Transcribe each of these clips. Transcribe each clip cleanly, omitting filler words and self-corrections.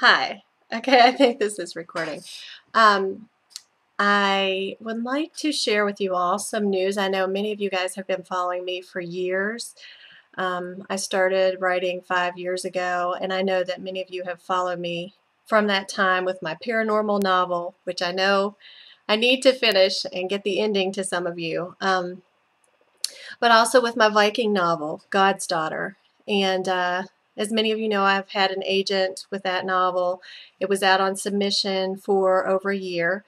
Hi. Okay, I think this is recording. Um, I would like to share with you all some news. I know many of you guys have been following me for years. I started writing 5 years ago, and I know that many of you have followed me from that time with my paranormal novel, which I know I need to finish and get the ending to some of you, but also with my Viking novel, God's Daughter. And as many of you know, I've had an agent with that novel. It was out on submission for over a year.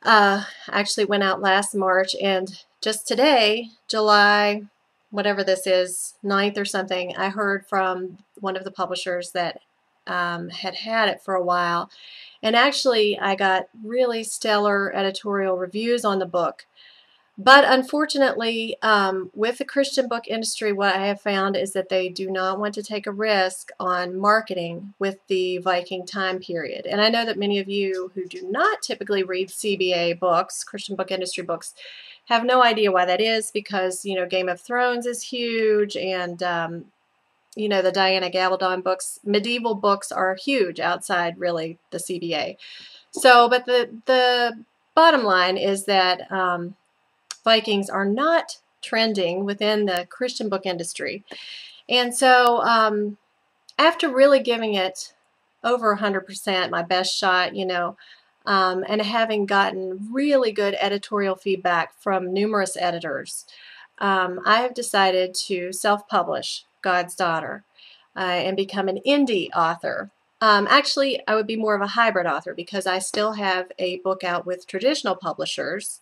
Actually went out last March, and just today, July, whatever this is, 9th or something, I heard from one of the publishers that had it for a while. And actually, I got really stellar editorial reviews on the book. But unfortunately, with the Christian book industry, what I have found is that they do not want to take a risk on marketing with the Viking time period. And I know that many of you who do not typically read CBA books, Christian book industry books, have no idea why that is, because, you know, Game of Thrones is huge, and, you know, the Diana Gabaldon books, medieval books are huge outside, really, the CBA. So, but the bottom line is that Vikings are not trending within the Christian book industry. And so after really giving it over 100%, my best shot, you know, and having gotten really good editorial feedback from numerous editors, I have decided to self-publish God's Daughter and become an indie author. Actually, I would be more of a hybrid author because I still have a book out with traditional publishers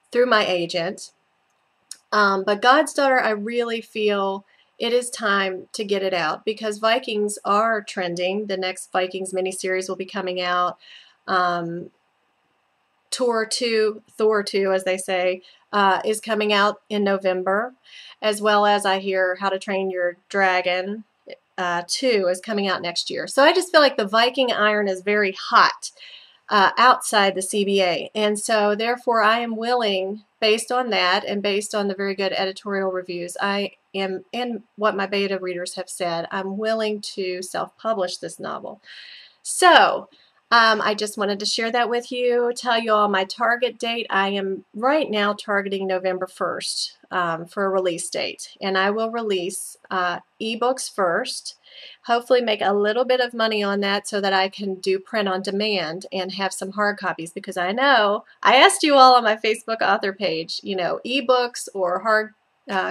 through my agent. But God's Daughter, I really feel it is time to get it out because Vikings are trending. The next Vikings miniseries will be coming out. Thor 2, as they say, is coming out in November, as well as I hear How to Train Your Dragon 2 is coming out next year. So I just feel like the Viking iron is very hot outside the CBA. And so therefore I am willing, based on that and based on the very good editorial reviews I am, and what my beta readers have said, I'm willing to self-publish this novel. So I just wanted to share that with you, tell you all my target date. I am right now targeting November 1st for a release date, and I will release ebooks first, hopefully make a little bit of money on that so that I can do print on demand and have some hard copies, because I know I asked you all on my Facebook author page, you know, ebooks or hard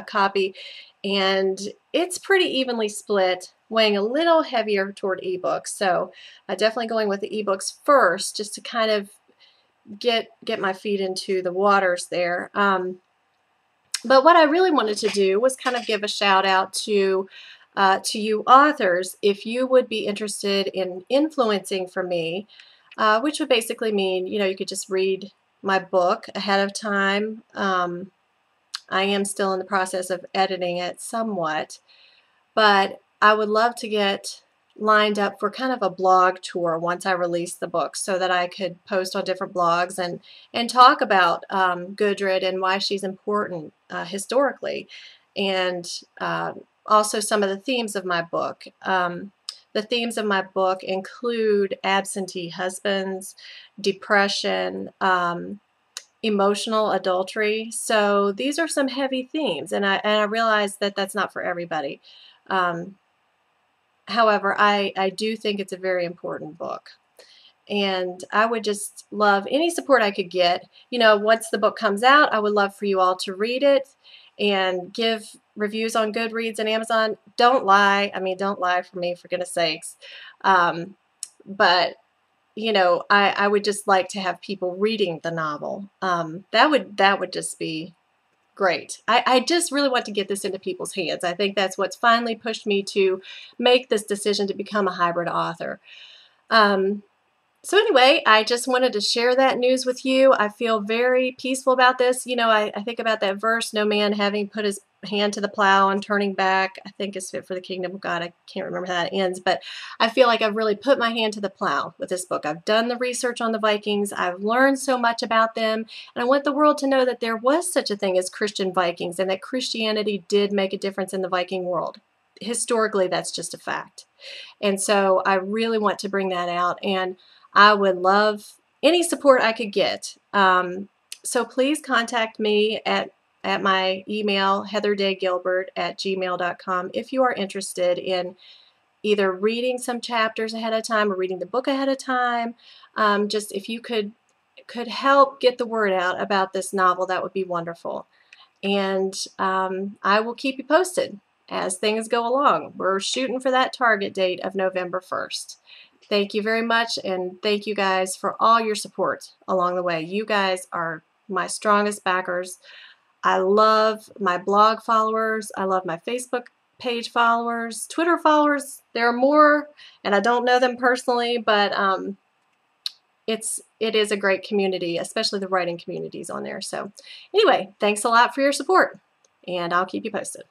copy, and it's pretty evenly split, weighing a little heavier toward ebooks. So definitely going with the ebooks first, just to kind of get my feet into the waters there. But what I really wanted to do was kind of give a shout out to you authors, if you would be interested in influencing for me, which would basically mean, you know, you could just read my book ahead of time. I am still in the process of editing it somewhat, but I would love to get lined up for kind of a blog tour once I release the book, so that I could post on different blogs and talk about Gudrid and why she's important historically, and also some of the themes of my book. The themes of my book include absentee husbands, depression, emotional adultery. So these are some heavy themes, and I realize that that's not for everybody. However, I do think it's a very important book, and I would just love any support I could get. You know, once the book comes out, I would love for you all to read it and give reviews on Goodreads and Amazon. Don't lie. I mean, don't lie for me, for goodness sakes. But you know, I would just like to have people reading the novel. That would just be great. I just really want to get this into people's hands. I think that's what's finally pushed me to make this decision to become a hybrid author. So anyway, I just wanted to share that news with you. I feel very peaceful about this. You know, I think about that verse, no man having put his hand to the plow and turning back, I think is fit for the kingdom of God. I can't remember how that ends, but I feel like I've really put my hand to the plow with this book. I've done the research on the Vikings. I've learned so much about them, and I want the world to know that there was such a thing as Christian Vikings, and that Christianity did make a difference in the Viking world. Historically, that's just a fact. And so I really want to bring that out, and I would love any support I could get. So please contact me at my email, heatherdaygilbert@gmail.com, if you are interested in either reading some chapters ahead of time or reading the book ahead of time. Just if you could help get the word out about this novel, that would be wonderful. And I will keep you posted as things go along. We're shooting for that target date of November 1st. Thank you very much, and thank you guys for all your support along the way. You guys are my strongest backers. I love my blog followers. I love my Facebook page followers, Twitter followers. There are more, and I don't know them personally, but it is a great community, especially the writing communities on there. So anyway, thanks a lot for your support, and I'll keep you posted.